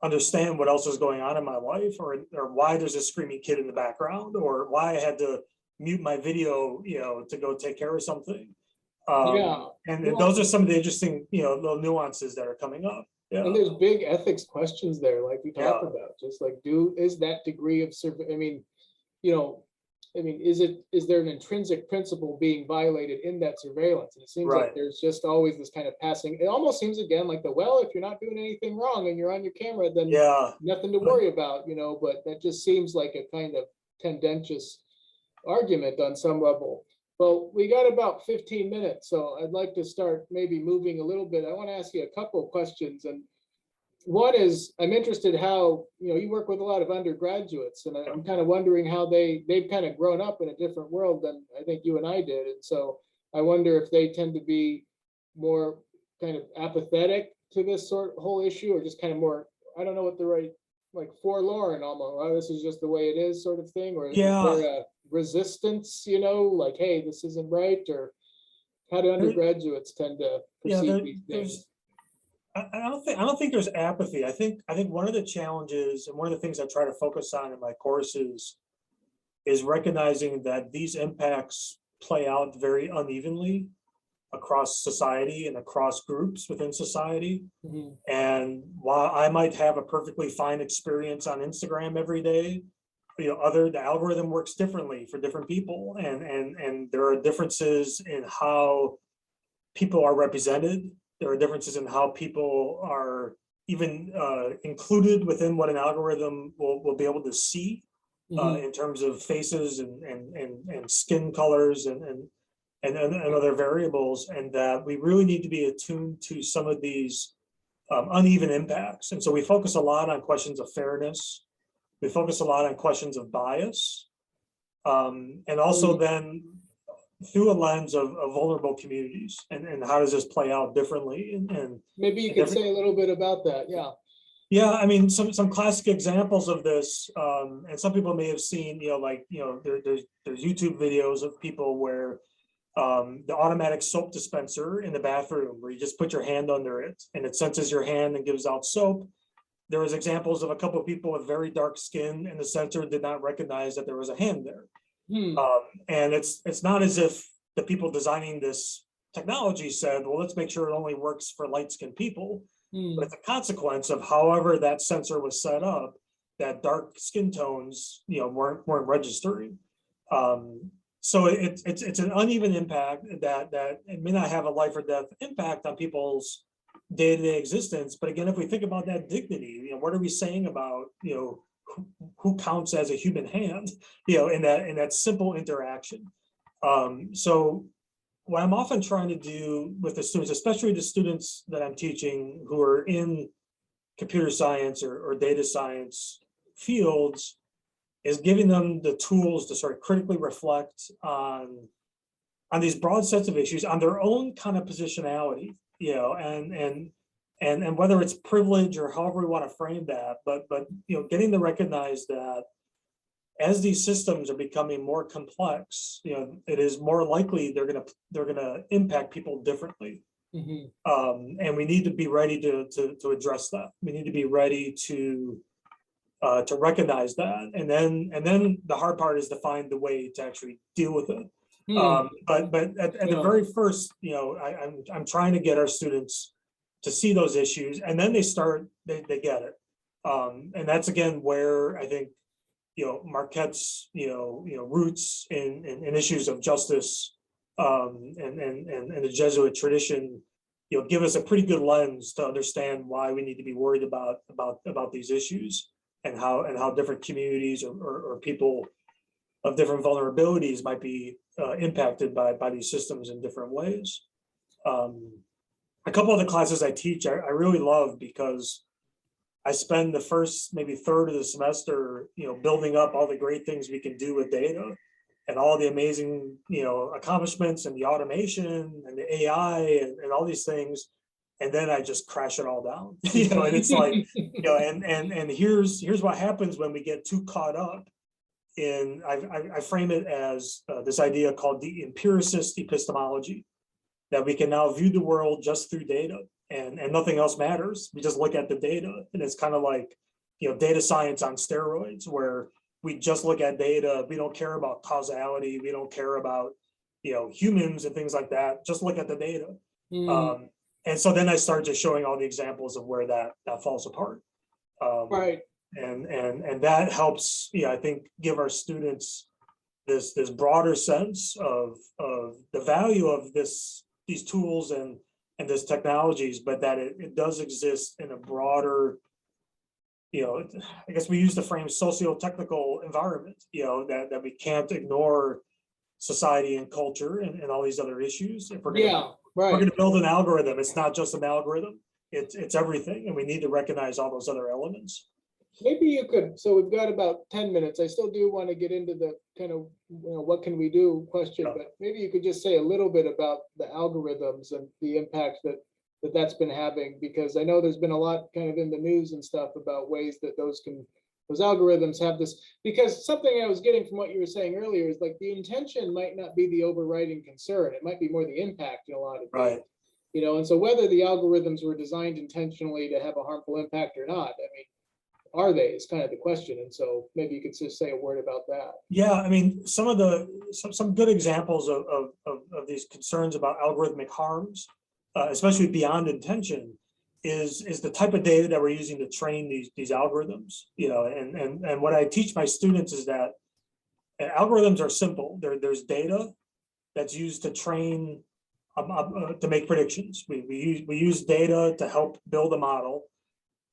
[SPEAKER 2] understand what else is going on in my life, or why there's a screaming kid in the background, or why I had to mute my video to go take care of something.
[SPEAKER 1] Yeah.
[SPEAKER 2] And
[SPEAKER 1] Well,
[SPEAKER 2] those are some of the interesting little nuances that are coming up. Yeah.
[SPEAKER 1] And there's big ethics questions there, like we talked
[SPEAKER 2] Yeah.
[SPEAKER 1] about, just like, is that degree of is there an intrinsic principle being violated in that surveillance? And it seems like
[SPEAKER 2] Right.
[SPEAKER 1] there's just always this kind of passing. It almost seems again like if you're not doing anything wrong and you're on your camera, then
[SPEAKER 2] Yeah.
[SPEAKER 1] nothing to worry about, but that just seems like a kind of tendentious argument on some level. Well, we got about 15 minutes, so I'd like to start maybe moving a little bit. I want to ask you a couple of questions, and one is, I'm interested how, you work with a lot of undergraduates, and I'm kind of wondering how they've kind of grown up in a different world than I think you and I did. And so I wonder if they tend to be more kind of apathetic to this whole issue, or just kind of more, I don't know what the right, like forlorn almost, oh, this is just the way it is sort of thing, or is
[SPEAKER 2] Yeah,
[SPEAKER 1] there a resistance, like, hey, this isn't right, or how do
[SPEAKER 2] there,
[SPEAKER 1] undergraduates tend to
[SPEAKER 2] yeah,
[SPEAKER 1] perceive these
[SPEAKER 2] there's
[SPEAKER 1] things?
[SPEAKER 2] I don't think there's apathy. I think one of the challenges and one of the things I try to focus on in my courses is recognizing that these impacts play out very unevenly across society and across groups within society.
[SPEAKER 1] Mhm.
[SPEAKER 2] And while I might have a perfectly fine experience on Instagram every day, the algorithm works differently for different people, and there are differences in how people are represented. There are differences in how people are even included within what an algorithm will be able to see
[SPEAKER 1] Mhm.
[SPEAKER 2] in terms of faces and skin colors and other variables, and that we really need to be attuned to some of these uneven impacts. And so we focus a lot on questions of fairness. We focus a lot on questions of bias, and also
[SPEAKER 1] Mhm.
[SPEAKER 2] then through a lens of vulnerable communities, and how does this play out differently
[SPEAKER 1] Maybe you
[SPEAKER 2] in
[SPEAKER 1] could
[SPEAKER 2] different.
[SPEAKER 1] say a little bit about that. Yeah.
[SPEAKER 2] Yeah, I mean, some classic examples of this, and some people may have seen, there's YouTube videos of people where the automatic soap dispenser in the bathroom, where you just put your hand under it and it senses your hand and gives out soap. There was examples of a couple of people with very dark skin, and the sensor did not recognize that there was a hand there.
[SPEAKER 1] Hmm.
[SPEAKER 2] And it's not as if the people designing this technology said, well, let's make sure it only works for light skinned people. But
[SPEAKER 1] Hmm.
[SPEAKER 2] it's a consequence of however that sensor was set up, that dark skin tones, weren't registering. Um, so it's an uneven impact that it may not have a life or death impact on people's day-to-day existence. But again, if we think about that dignity, what are we saying about, who counts as a human hand, in that simple interaction. So what I'm often trying to do with the students, especially the students that I'm teaching who are in computer science or data science fields, is giving them the tools to sort of critically reflect on these broad sets of issues, on their own kind of positionality, and whether it's privilege or however we want to frame that, but getting to recognize that as these systems are becoming more complex, it is more likely they're gonna impact people differently.
[SPEAKER 1] Mhm.
[SPEAKER 2] And we need to be ready to address that. We need to be ready to recognize that, and then the hard part is to find the way to actually deal with it.
[SPEAKER 1] Hmm.
[SPEAKER 2] But at the
[SPEAKER 1] Yeah.
[SPEAKER 2] very first, I'm trying to get our students to see those issues, and then they get it. And that's again where I think Marquette's roots in issues of justice, and the Jesuit tradition, give us a pretty good lens to understand why we need to be worried about these issues, and how different communities or people of different vulnerabilities might be impacted by these systems in different ways. Um, a couple of the classes I teach, I really love, because I spend the first maybe third of the semester, building up all the great things we can do with data, and all the amazing, accomplishments, and the automation and the AI, and all these things. And then I just crash it all down, and it's like, and here's what happens when we get too caught up in, I frame it as this idea called the empiricist epistemology, that we can now view the world just through data, and nothing else matters. We just look at the data, and it's kind of like, data science on steroids, where we just look at data. We don't care about causality. We don't care about, humans and things like that. Just look at the data.
[SPEAKER 1] Hmm.
[SPEAKER 2] Um, and so then I started just showing all the examples of where that falls apart.
[SPEAKER 1] Right.
[SPEAKER 2] And that helps, I think, give our students this broader sense of the value of these tools and this technologies, but that it does exist in a broader, I guess we use the frame socio-technical environment, that we can't ignore society and culture and all these other issues. If we're
[SPEAKER 1] Yeah.
[SPEAKER 2] we're
[SPEAKER 1] Right.
[SPEAKER 2] gonna build an algorithm, it's not just an algorithm. it's everything, and we need to recognize all those other elements.
[SPEAKER 1] Maybe you could, so we've got about 10 minutes. I still do want to get into the kind of, what can we do question,
[SPEAKER 2] Yeah.
[SPEAKER 1] but maybe you could just say a little bit about the algorithms and the impact that's been having, because I know there's been a lot kind of in the news and stuff about ways that those algorithms have this, because something I was getting from what you were saying earlier is like the intention might not be the overriding concern. It might be more the impact in a lot of
[SPEAKER 2] Right.
[SPEAKER 1] things, and so whether the algorithms were designed intentionally to have a harmful impact or not, I mean, are they is kind of the question. And so maybe you could just say a word about that.
[SPEAKER 2] Yeah, I mean, some good examples of these concerns about algorithmic harms, especially beyond intention, is the type of data that we're using to train these algorithms. And what I teach my students is that algorithms are simple. There's data that's used to train to make predictions. We use data to help build a model.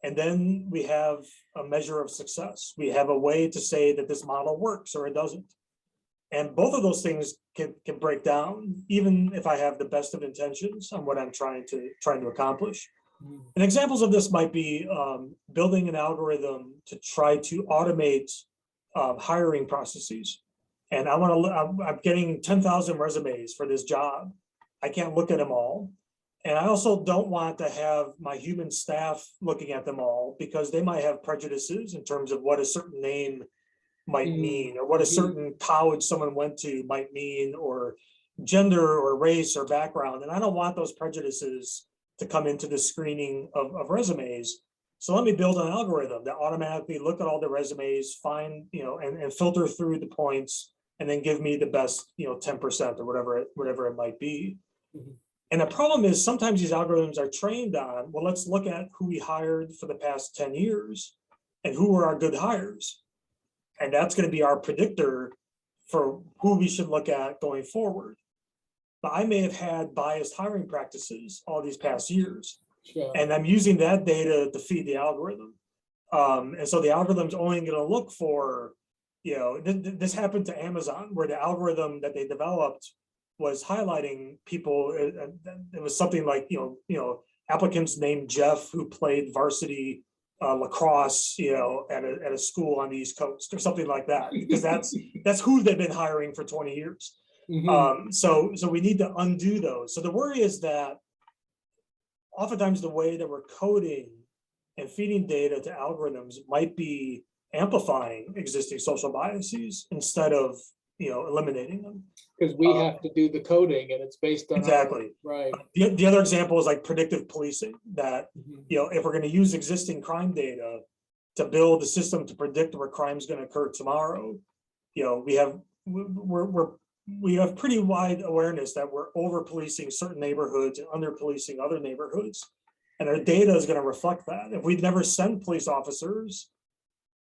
[SPEAKER 2] And then we have a measure of success. We have a way to say that this model works or it doesn't. And both of those things can break down, even if I have the best of intentions on what I'm trying to accomplish. And examples of this might be building an algorithm to try to automate hiring processes. And I'm getting 10,000 resumes for this job. I can't look at them all. And I also don't want to have my human staff looking at them all, because they might have prejudices in terms of what a certain name might mean, or what a certain college someone went to might mean, or gender or race or background. And I don't want those prejudices to come into the screening of resumes. So let me build an algorithm that automatically look at all the resumes, find, and filter through the points, and then give me the best, 10% or whatever it might be. And the problem is sometimes these algorithms are trained on, well, let's look at who we hired for the past 10 years and who were our good hires. And that's going to be our predictor for who we should look at going forward. But I may have had biased hiring practices all these past years.
[SPEAKER 1] Sure.
[SPEAKER 2] And I'm using that data to feed the algorithm. And so the algorithm's only going to look for, this happened to Amazon, where the algorithm that they developed was highlighting people. It was something like, applicants named Jeff who played varsity lacrosse, at a school on the East Coast or something like that, because that's who they've been hiring for 20 years. So we need to undo those. So the worry is that oftentimes the way that we're coding and feeding data to algorithms might be amplifying existing social biases instead of eliminating them.
[SPEAKER 1] Because we have to do the coding, and it's based on
[SPEAKER 2] exactly
[SPEAKER 1] right.
[SPEAKER 2] The other example is like predictive policing, that if we're going to use existing crime data to build a system to predict where crime is going to occur tomorrow, we have pretty wide awareness that we're over policing certain neighborhoods and under policing other neighborhoods, and our data is going to reflect that. If we'd never send police officers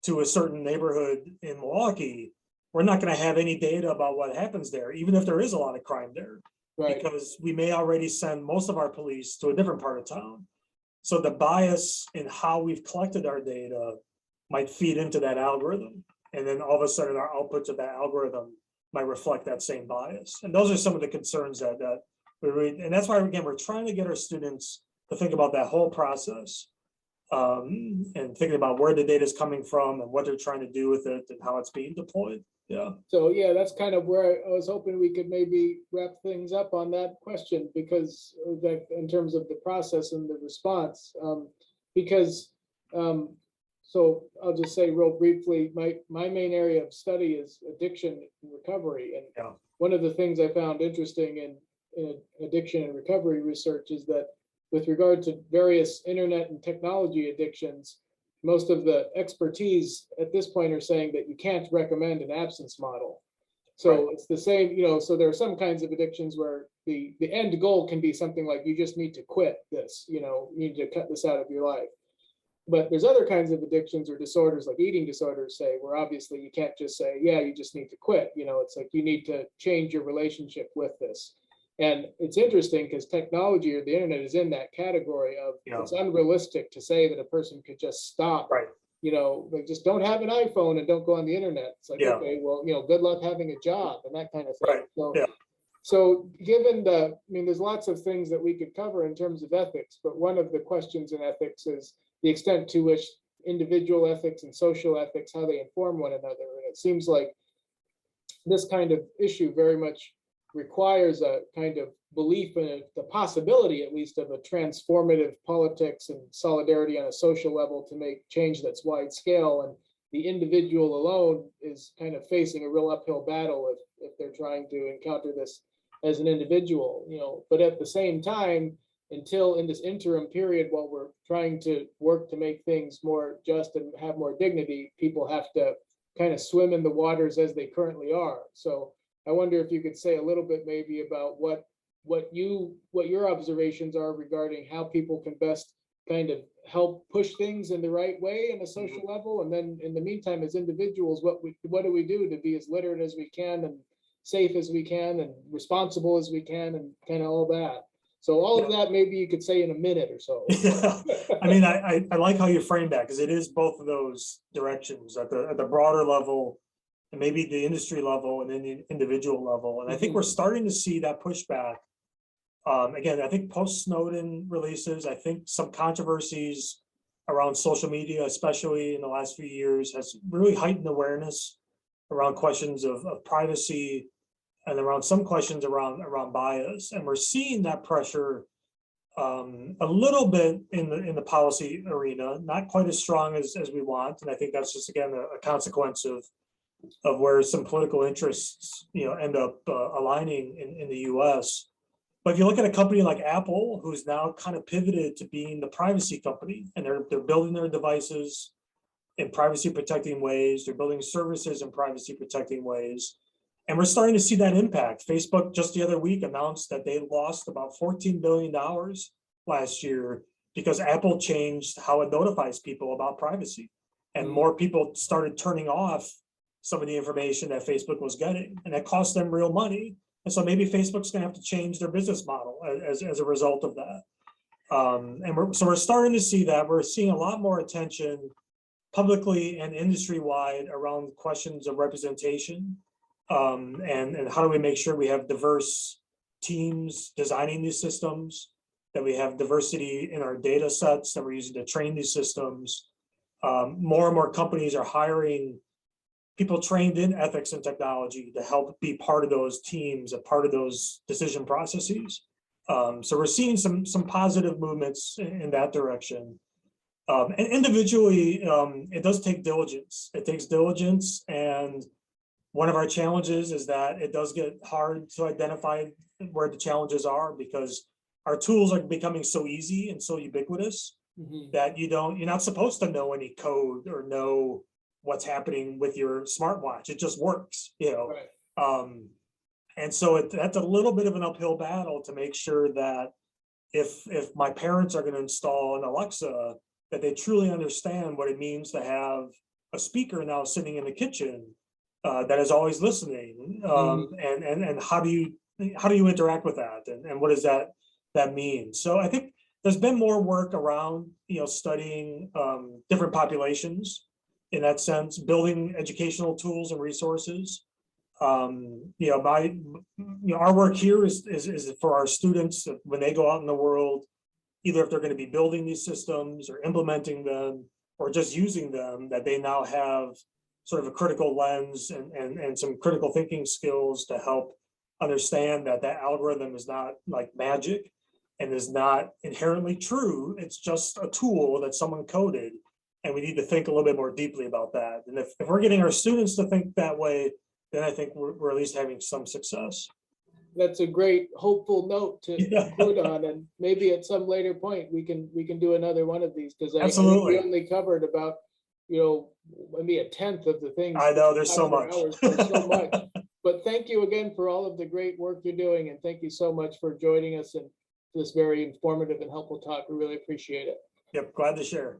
[SPEAKER 2] to a certain neighborhood in Milwaukee, we're not going to have any data about what happens there, even if there is a lot of crime there, right? Because we may already send most of our police to a different part of town. So the bias in how we've collected our data might feed into that algorithm. And then all of a sudden our outputs of that algorithm might reflect that same bias. And those are some of the concerns that we read. And that's why, again, we're trying to get our students to think about that whole process, and thinking about where the data is coming from and what they're trying to do with it and how it's being deployed. Yeah.
[SPEAKER 1] So yeah, that's kind of where I was hoping we could maybe wrap things up on that question, because that in terms of the process and the response, so I'll just say real briefly, my main area of study is addiction and recovery. And one of the things I found interesting in addiction and recovery research is that with regard to various internet and technology addictions, most of the expertise at this point are saying that you can't recommend an absence model. So it's the same, so there are some kinds of addictions where the end goal can be something like, you just need to quit this, you need to cut this out of your life. But there's other kinds of addictions or disorders, like eating disorders, say, where obviously you can't just say, yeah, you just need to quit. It's like you need to change your relationship with this. And it's interesting because technology or the internet is in that category of it's unrealistic to say that a person could just stop, like just don't have an iPhone and don't go on the internet. It's like, okay, well, good luck having a job and that kind of thing. So given there's lots of things that we could cover in terms of ethics, but one of the questions in ethics is the extent to which individual ethics and social ethics, how they inform one another. And it seems like this kind of issue very much requires a kind of belief in the possibility, at least, of a transformative politics and solidarity on a social level to make change that's wide scale. And the individual alone is kind of facing a real uphill battle if they're trying to encounter this as an individual, but at the same time, until in this interim period, while we're trying to work to make things more just and have more dignity, people have to kind of swim in the waters as they currently are. So I wonder if you could say a little bit maybe about what your observations are regarding how people can best kind of help push things in the right way in a social level, and then in the meantime, as individuals, what do we do to be as literate as we can and safe as we can and responsible as we can and kind of all that. So all of that, maybe you could say in a minute or so.
[SPEAKER 2] Yeah. I mean, I like how you frame that, because it is both of those directions at the broader level and maybe the industry level and then the individual level. And I think we're starting to see that pushback. Again, I think post-Snowden releases, I think some controversies around social media, especially in the last few years, has really heightened awareness around questions of privacy and around some questions around bias. And we're seeing that pressure a little bit in the policy arena, not quite as strong as we want. And I think that's just, again, a consequence of where some political interests, end up aligning in the US. But if you look at a company like Apple, who's now kind of pivoted to being the privacy company, and they're building their devices in privacy protecting ways, they're building services in privacy protecting ways. And we're starting to see that impact. Facebook just the other week announced that they lost about $14 billion last year because Apple changed how it notifies people about privacy. And more people started turning off some of the information that Facebook was getting, and that cost them real money. And so maybe Facebook's going to have to change their business model as a result of that. And we're starting to see that. We're seeing a lot more attention publicly and industry-wide around questions of representation. And how do we make sure we have diverse teams designing these systems, that we have diversity in our data sets that we're using to train these systems. More and more companies are hiring people trained in ethics and technology to help be part of those teams, a part of those decision processes. So we're seeing some positive movements in that direction. And individually, it does take diligence. It takes diligence, and one of our challenges is that it does get hard to identify where the challenges are, because our tools are becoming so easy and so ubiquitous that you're not supposed to know any code or know what's happening with your smartwatch. It just works,
[SPEAKER 1] Right.
[SPEAKER 2] And so that's a little bit of an uphill battle to make sure that if my parents are going to install an Alexa, that they truly understand what it means to have a speaker now sitting in the kitchen that is always listening, and how do you interact with that, and what does that mean? So I think there's been more work around studying different populations in that sense, building educational tools and resources. Our work here is for our students when they go out in the world, either if they're going to be building these systems or implementing them or just using them, that they now have sort of a critical lens and some critical thinking skills to help understand that algorithm is not like magic and is not inherently true. It's just a tool that someone coded, and we need to think a little bit more deeply about that. And if we're getting our students to think that way, then I think we're at least having some success.
[SPEAKER 1] That's a great hopeful note to conclude on, and maybe at some later point we can do another one of these, because I think we only covered about maybe a tenth of the things.
[SPEAKER 2] I know there's so much.
[SPEAKER 1] There's so much. But thank you again for all of the great work you're doing, and thank you so much for joining us in this very informative and helpful talk. We really appreciate it.
[SPEAKER 2] Yep, glad to share.